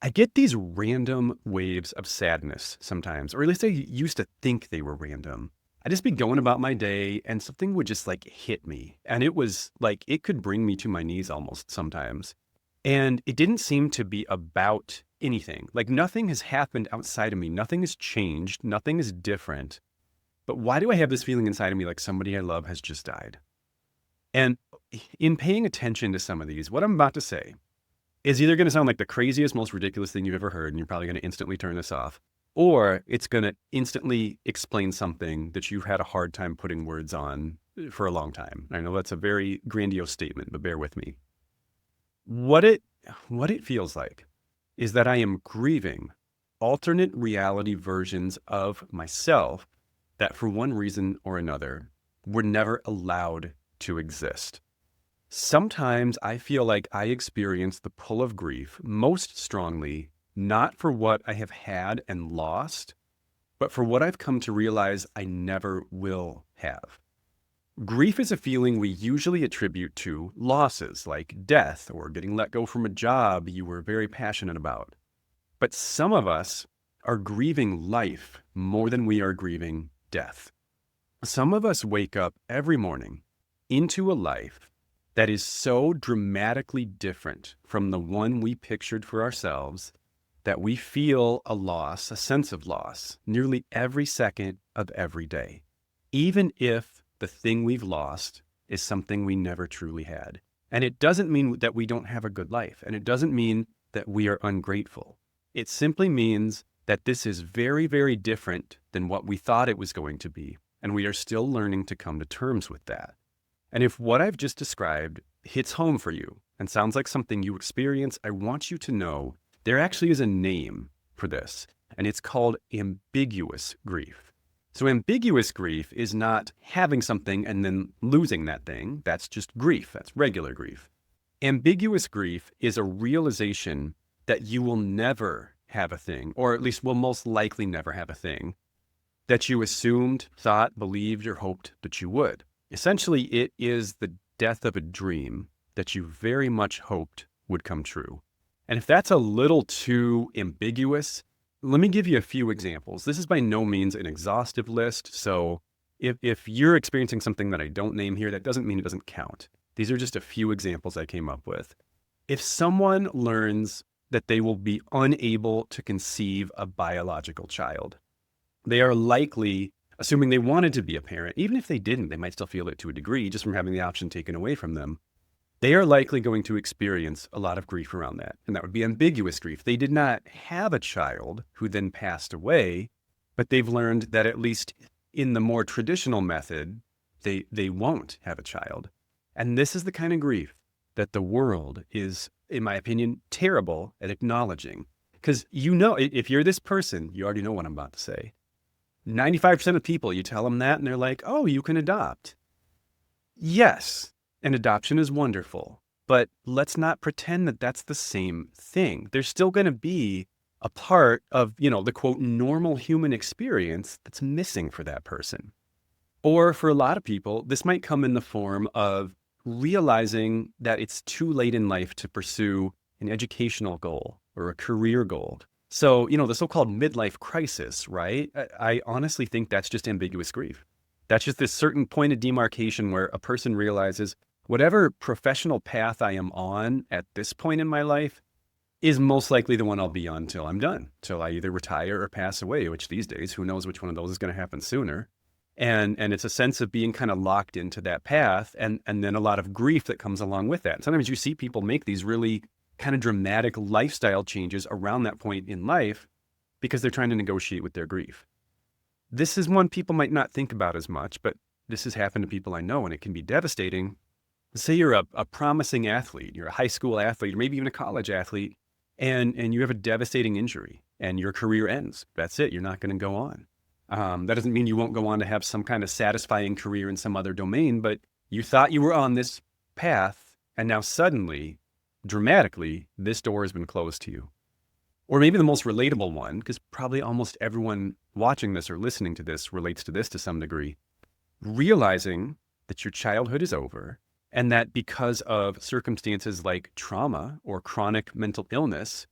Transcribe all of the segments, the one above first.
I get these random waves of sadness sometimes, or at least I used to think they were random. I'd just be going about my day and something would just like hit me. And it was like it could bring me to my knees almost sometimes. And it didn't seem to be about anything. Like nothing has happened outside of me. Nothing has changed. Nothing is different. But why do I have this feeling inside of me like somebody I love has just died? And in paying attention to some of these, what I'm about to say is either going to sound like the craziest, most ridiculous thing you've ever heard, and you're probably going to instantly turn this off, or it's going to instantly explain something that you've had a hard time putting words on for a long time. I know that's a very grandiose statement, but bear with me. What it feels like is that I am grieving alternate reality versions of myself that for one reason or another were never allowed to exist. Sometimes I feel like I experience the pull of grief most strongly, not for what I have had and lost, but for what I've come to realize I never will have. Grief is a feeling we usually attribute to losses like death or getting let go from a job you were very passionate about. But some of us are grieving life more than we are grieving death. Some of us wake up every morning into a life that is so dramatically different from the one we pictured for ourselves that we feel a loss, a sense of loss, nearly every second of every day, even if the thing we've lost is something we never truly had. And it doesn't mean that we don't have a good life, and it doesn't mean that we are ungrateful. It simply means that this is very, very different than what we thought it was going to be, and we are still learning to come to terms with that. And if what I've just described hits home for you and sounds like something you experience, I want you to know there actually is a name for this, and it's called ambiguous grief. So ambiguous grief is not having something and then losing that thing. That's just grief. That's regular grief. Ambiguous grief is a realization that you will never have a thing, or at least will most likely never have a thing that you assumed, thought, believed, or hoped that you would. Essentially, it is the death of a dream that you very much hoped would come true. And if that's a little too ambiguous, let me give you a few examples. This is by no means an exhaustive list, so if you're experiencing something that I don't name here, that doesn't mean it doesn't count. These are just a few examples I came up with. If someone learns that they will be unable to conceive a biological child, they are likely, assuming they wanted to be a parent, even if they didn't, they might still feel it to a degree just from having the option taken away from them. They are likely going to experience a lot of grief around that. And that would be ambiguous grief. They did not have a child who then passed away, but they've learned that at least in the more traditional method, they won't have a child. And this is the kind of grief that the world is, in my opinion, terrible at acknowledging. Because if you're this person, you already know what I'm about to say. 95% of people, you tell them that and they're like, oh, you can adopt. Yes, and adoption is wonderful, but let's not pretend that that's the same thing. There's still going to be a part of, the quote, normal human experience that's missing for that person. Or for a lot of people, this might come in the form of realizing that it's too late in life to pursue an educational goal or a career goal. So, the so-called midlife crisis, right? I honestly think that's just ambiguous grief. That's just this certain point of demarcation where a person realizes whatever professional path I am on at this point in my life is most likely the one I'll be on till I'm done, till I either retire or pass away, which these days, who knows which one of those is going to happen sooner. And it's a sense of being kind of locked into that path and then a lot of grief that comes along with that. Sometimes you see people make these really kind of dramatic lifestyle changes around that point in life because they're trying to negotiate with their grief. This is one people might not think about as much, but this has happened to people I know, and it can be devastating. Say you're a promising athlete, you're a high school athlete, or maybe even a college athlete, and you have a devastating injury and your career ends. That's it. You're not going to go on. That doesn't mean you won't go on to have some kind of satisfying career in some other domain, but you thought you were on this path, and now suddenly, dramatically, this door has been closed to you. Or maybe the most relatable one, because probably almost everyone watching this or listening to this relates to this to some degree, realizing that your childhood is over and that because of circumstances like trauma or chronic mental illness,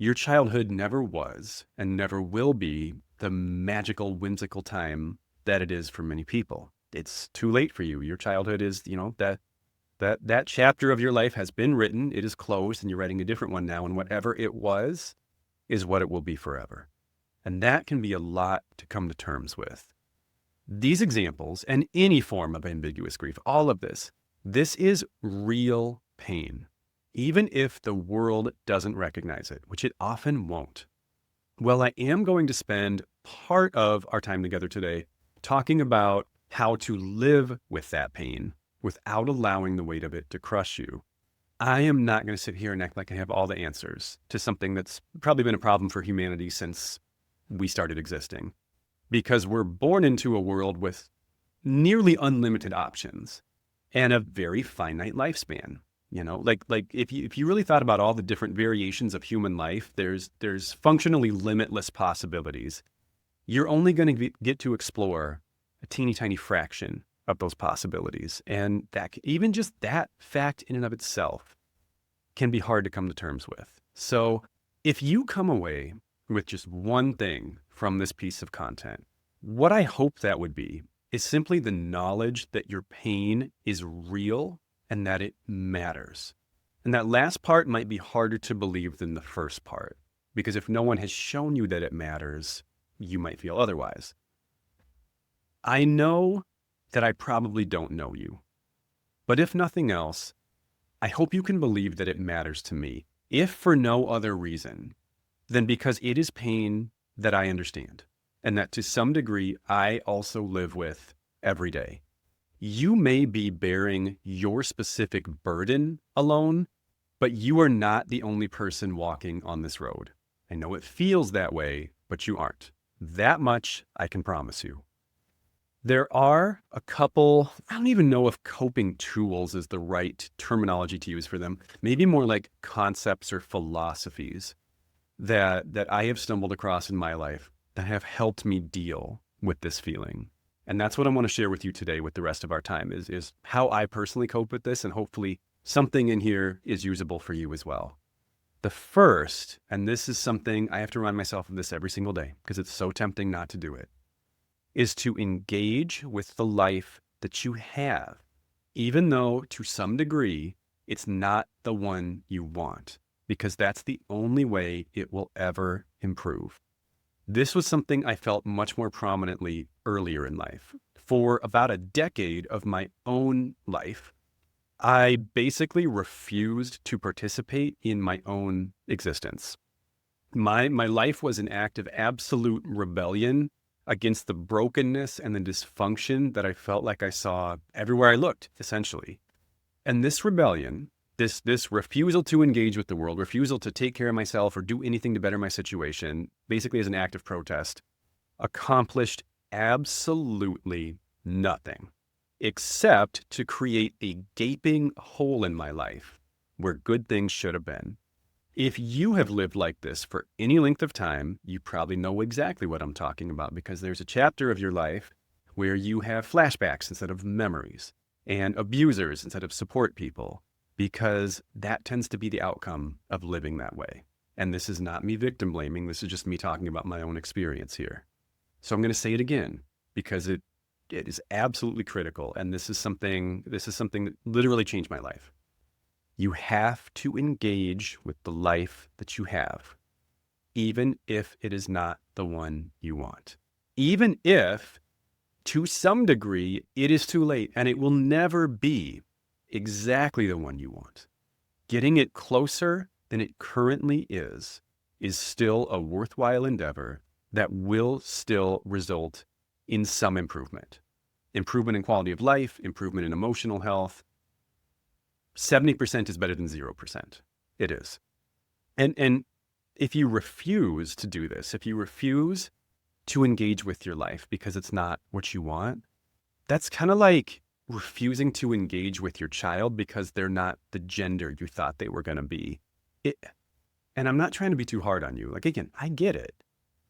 Your childhood never was and never will be the magical, whimsical time that it is for many people. It's too late for you. Your childhood is, that chapter of your life has been written. It is closed, and you're writing a different one now. And whatever it was is what it will be forever. And that can be a lot to come to terms with. These examples and any form of ambiguous grief, all of this is real pain, even if the world doesn't recognize it, which it often won't. Well, I am going to spend part of our time together today talking about how to live with that pain without allowing the weight of it to crush you. I am not going to sit here and act like I have all the answers to something that's probably been a problem for humanity since we started existing, because we're born into a world with nearly unlimited options and a very finite lifespan. Like if you really thought about all the different variations of human life, there's functionally limitless possibilities. You're only going to get to explore a teeny tiny fraction of those possibilities. And that, even just that fact in and of itself, can be hard to come to terms with. So if you come away with just one thing from this piece of content, what I hope that would be is simply the knowledge that your pain is real and that it matters. And that last part might be harder to believe than the first part, because if no one has shown you that it matters, you might feel otherwise. I know that I probably don't know you, but if nothing else, I hope you can believe that it matters to me, if for no other reason than because it is pain that I understand, and that to some degree I also live with every day. You may be bearing your specific burden alone, but you are not the only person walking on this road. I know it feels that way, but you aren't. That much I can promise you. There are a couple, I don't even know if coping tools is the right terminology to use for them, maybe more like concepts or philosophies that I have stumbled across in my life that have helped me deal with this feeling. And that's what I want to share with you today with the rest of our time is how I personally cope with this, and hopefully something in here is usable for you as well. The first, and this is something I have to remind myself of this every single day because it's so tempting not to do it, is to engage with the life that you have, even though to some degree it's not the one you want, because that's the only way it will ever improve. This was something I felt much more prominently earlier in life. For about a decade of my own life, I basically refused to participate in my own existence. My life was an act of absolute rebellion against the brokenness and the dysfunction that I felt like I saw everywhere I looked, essentially. And this rebellion, this refusal to engage with the world, refusal to take care of myself or do anything to better my situation, basically as an act of protest, accomplished absolutely nothing except to create a gaping hole in my life where good things should have been. If you have lived like this for any length of time, you probably know exactly what I'm talking about, because there's a chapter of your life where you have flashbacks instead of memories and abusers instead of support people, because that tends to be the outcome of living that way. And this is not me victim blaming. This is just me talking about my own experience here. So I'm going to say it again because it is absolutely critical. And this is something that literally changed my life. You have to engage with the life that you have, even if it is not the one you want. Even if, to some degree, it is too late and it will never be exactly the one you want. Getting it closer than it currently is still a worthwhile endeavor that will still result in some improvement. Improvement in quality of life, improvement in emotional health. 70% is better than 0%. It is. And if you refuse to do this, if you refuse to engage with your life because it's not what you want, that's kind of like refusing to engage with your child because they're not the gender you thought they were going to be. And I'm not trying to be too hard on you. Like, again, I get it.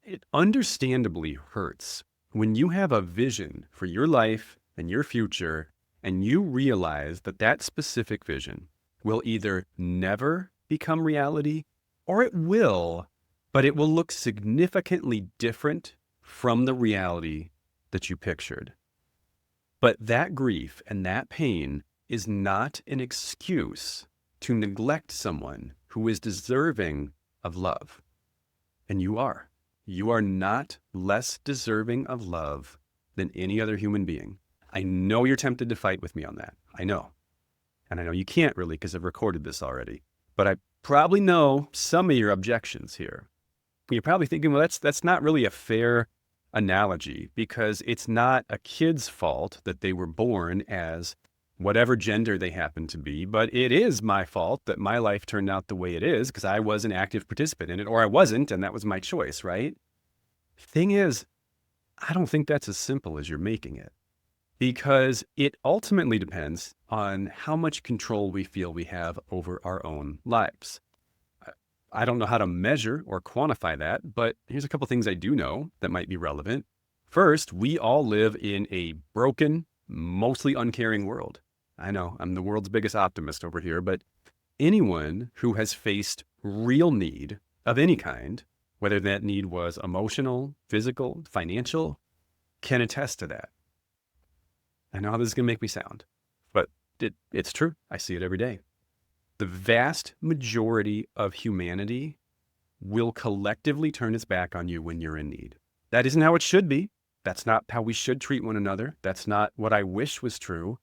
It understandably hurts when you have a vision for your life and your future, and you realize that that specific vision will either never become reality or it will, but it will look significantly different from the reality that you pictured. But that grief and that pain is not an excuse to neglect someone who is deserving of love. And you are. You are not less deserving of love than any other human being. I know you're tempted to fight with me on that. I know. And I know you can't really because I've recorded this already. But I probably know some of your objections here. You're probably thinking, well, that's not really a fair analogy because it's not a kid's fault that they were born as whatever gender they happen to be, but it is my fault that my life turned out the way it is because I was an active participant in it, or I wasn't, and that was my choice, right? Thing is, I don't think that's as simple as you're making it because it ultimately depends on how much control we feel we have over our own lives. I don't know how to measure or quantify that, but here's a couple things I do know that might be relevant. First, we all live in a broken, mostly uncaring world. I know I'm the world's biggest optimist over here, but anyone who has faced real need of any kind, whether that need was emotional, physical, financial, can attest to that. I know how this is going to make me sound, but it's true. I see it every day. The vast majority of humanity will collectively turn its back on you when you're in need. That isn't how it should be. That's not how we should treat one another. That's not what I wish was true.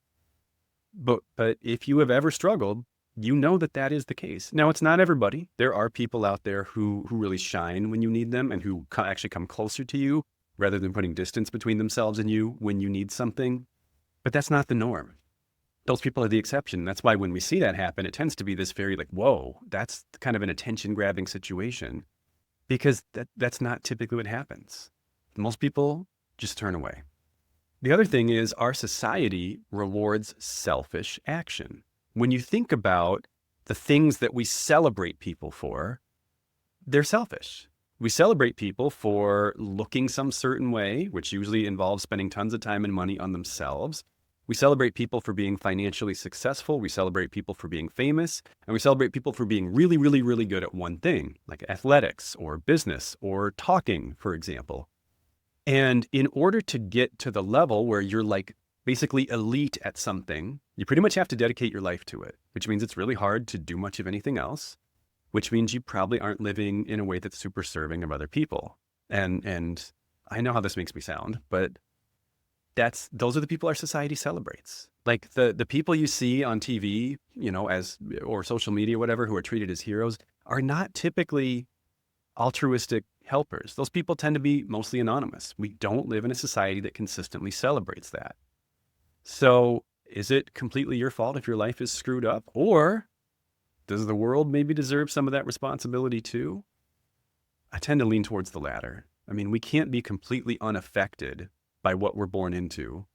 But if you have ever struggled, you know that that is the case. Now, it's not everybody. There are people out there who really shine when you need them and who actually come closer to you rather than putting distance between themselves and you when you need something. But that's not the norm. Those people are the exception. That's why when we see that happen, it tends to be this very like, whoa, that's kind of an attention-grabbing situation because that's not typically what happens. Most people just turn away. The other thing is our society rewards selfish action. When you think about the things that we celebrate people for, they're selfish. We celebrate people for looking some certain way, which usually involves spending tons of time and money on themselves. We celebrate people for being financially successful. We celebrate people for being famous. And we celebrate people for being really, really, really good at one thing, like athletics or business or talking, for example. And in order to get to the level where you're like basically elite at something, you pretty much have to dedicate your life to it, which means it's really hard to do much of anything else, which means you probably aren't living in a way that's super serving of other people. And I know how this makes me sound, but those are the people our society celebrates. Like the people you see on TV, or social media, whatever, who are treated as heroes are not typically altruistic helpers. Those people tend to be mostly anonymous. We don't live in a society that consistently celebrates that. So is it completely your fault if your life is screwed up? Or does the world maybe deserve some of that responsibility too? I tend to lean towards the latter. I mean, we can't be completely unaffected by what we're born into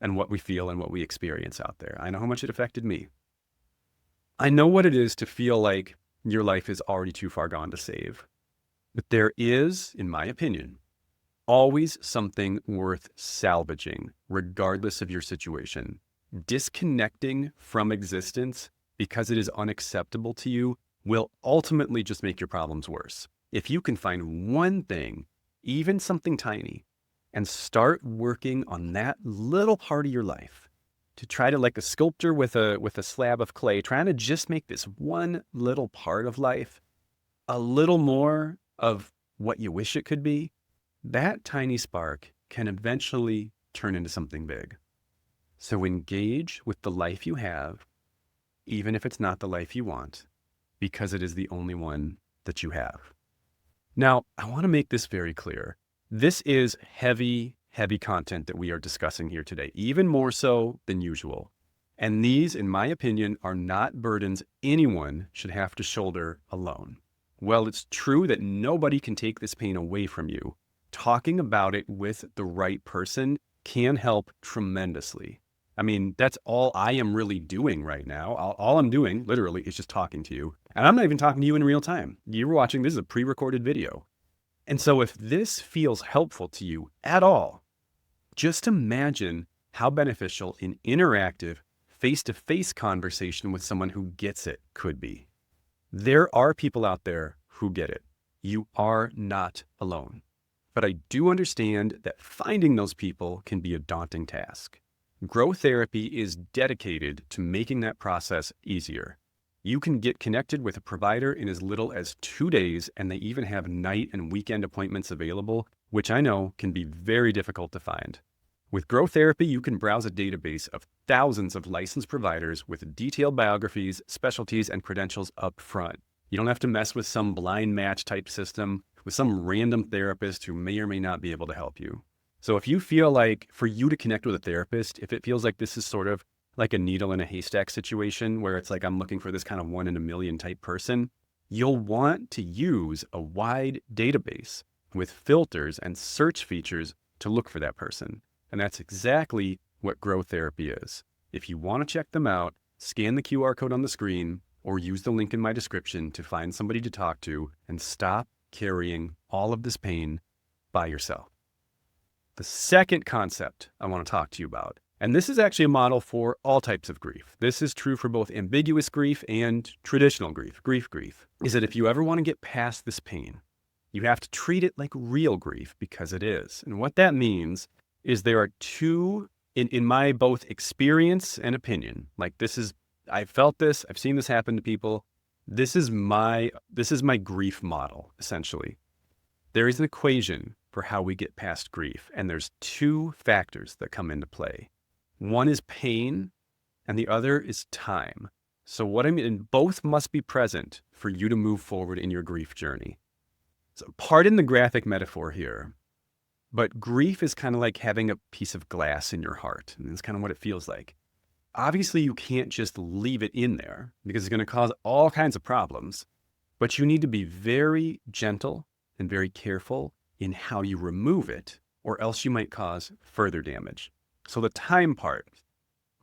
and what we feel and what we experience out there. I know how much it affected me. I know what it is to feel like your life is already too far gone to save. But there is, in my opinion, always something worth salvaging, regardless of your situation. Disconnecting from existence because it is unacceptable to you will ultimately just make your problems worse. If you can find one thing, even something tiny, and start working on that little part of your life to try to, like a sculptor with a slab of clay, trying to just make this one little part of life a little more of what you wish it could be, that tiny spark can eventually turn into something big. So engage with the life you have, even if it's not the life you want, because it is the only one that you have. Now, I want to make this very clear. This is heavy, heavy content that we are discussing here today, even more so than usual. And these, in my opinion, are not burdens anyone should have to shoulder alone. Well, it's true that nobody can take this pain away from you. Talking about it with the right person can help tremendously. I mean, that's all I am really doing right now. All I'm doing, literally, is just talking to you. And I'm not even talking to you in real time. You were watching, this is a pre-recorded video. And so if this feels helpful to you at all, just imagine how beneficial an interactive, face-to-face conversation with someone who gets it could be. There are people out there who get it. You are not alone. But I do understand that finding those people can be a daunting task. Growth therapy is dedicated to making that process easier. You can get connected with a provider in as little as 2 days, and they even have night and weekend appointments available, which I know can be very difficult to find. With Growth Therapy, you can browse a database of thousands of licensed providers with detailed biographies, specialties, and credentials up front. You don't have to mess with some blind match type system with some random therapist who may or may not be able to help you. So if you feel like for you to connect with a therapist, if it feels like this is sort of like a needle in a haystack situation where it's like I'm looking for this kind of 1 in a million type person, you'll want to use a wide database with filters and search features to look for that person. And that's exactly what Growth Therapy is. If you want to check them out, scan the QR code on the screen or use the link in my description to find somebody to talk to and stop carrying all of this pain by yourself. The second concept I want to talk to you about, and this is actually a model for all types of grief. This is true for both ambiguous grief and traditional grief, is that if you ever want to get past this pain, you have to treat it like real grief because it is. And what that means is there are two, in my both experience and opinion, like this is, I've felt this, I've seen this happen to people. This is my grief model, essentially. There is an equation for how we get past grief, and there's two factors that come into play. One is pain, and the other is time. So what I mean, and both must be present for you to move forward in your grief journey. So pardon the graphic metaphor here, but grief is kind of like having a piece of glass in your heart, and it's kind of what it feels like. Obviously, you can't just leave it in there because it's going to cause all kinds of problems, but you need to be very gentle and very careful in how you remove it, or else you might cause further damage. So the time part,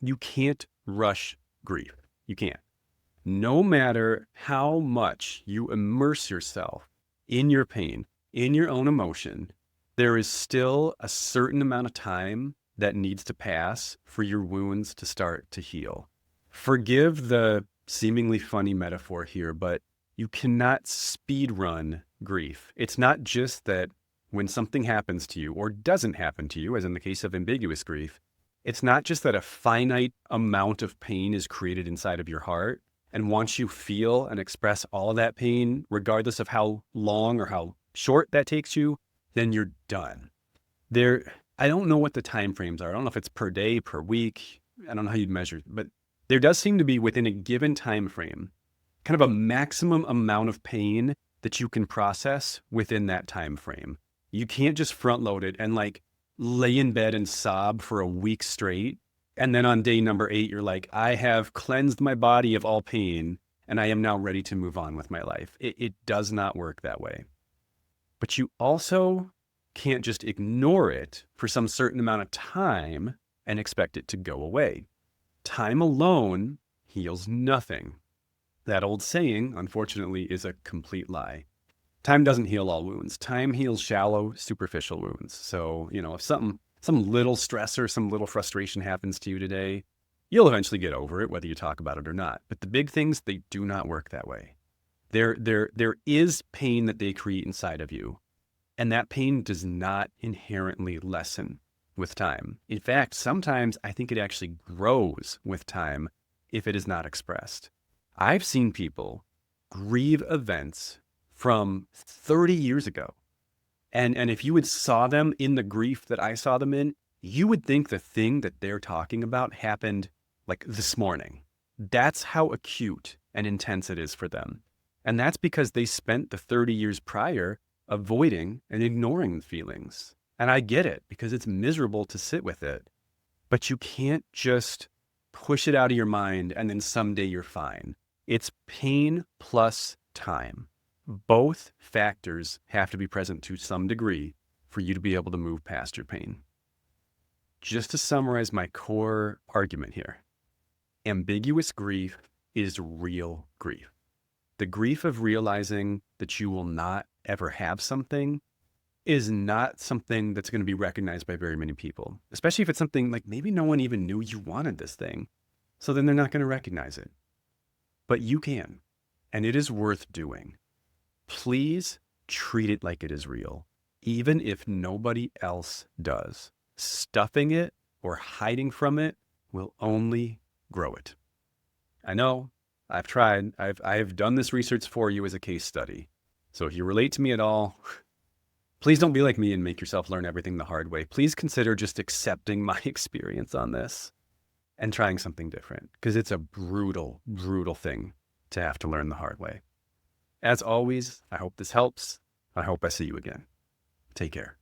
you can't rush grief. You can't. No matter how much you immerse yourself in your pain, in your own emotion, there is still a certain amount of time that needs to pass for your wounds to start to heal. Forgive the seemingly funny metaphor here, but you cannot speed run grief. It's not just that when something happens to you or doesn't happen to you, as in the case of ambiguous grief, it's not just that a finite amount of pain is created inside of your heart. And once you feel and express all of that pain, regardless of how long or how short that takes you, then you're done. I don't know what the time frames are. I don't know if it's per day, per week. I don't know how you'd measure it, but there does seem to be within a given time frame, kind of a maximum amount of pain that you can process within that time frame. You can't just front load it and like lay in bed and sob for a week straight. And then on day number 8, you're like, I have cleansed my body of all pain and I am now ready to move on with my life. It does not work that way. But you also can't just ignore it for some certain amount of time and expect it to go away. Time alone heals nothing. That old saying, unfortunately, is a complete lie. Time doesn't heal all wounds. Time heals shallow, superficial wounds. So, if some little stressor, some little frustration happens to you today, you'll eventually get over it, whether you talk about it or not. But the big things, they do not work that way. There is pain that they create inside of you. And that pain does not inherently lessen with time. In fact, sometimes I think it actually grows with time if it is not expressed. I've seen people grieve events from 30 years ago. And if you would saw them in the grief that I saw them in, you would think the thing that they're talking about happened like this morning. That's how acute and intense it is for them. And that's because they spent the 30 years prior avoiding and ignoring the feelings. And I get it because it's miserable to sit with it. But you can't just push it out of your mind and then someday you're fine. It's pain plus time. Both factors have to be present to some degree for you to be able to move past your pain. Just to summarize my core argument here, ambiguous grief is real grief. The grief of realizing that you will not ever have something is not something that's going to be recognized by very many people, especially if it's something like maybe no one even knew you wanted this thing. So then they're not going to recognize it. But you can, and it is worth doing. Please treat it like it is real, even if nobody else does. Stuffing it or hiding from it will only grow it. I know, I've tried. I've done this research for you as a case study. So if you relate to me at all, please don't be like me and make yourself learn everything the hard way. Please consider just accepting my experience on this and trying something different, because it's a brutal, brutal thing to have to learn the hard way. As always, I hope this helps. I hope I see you again. Take care.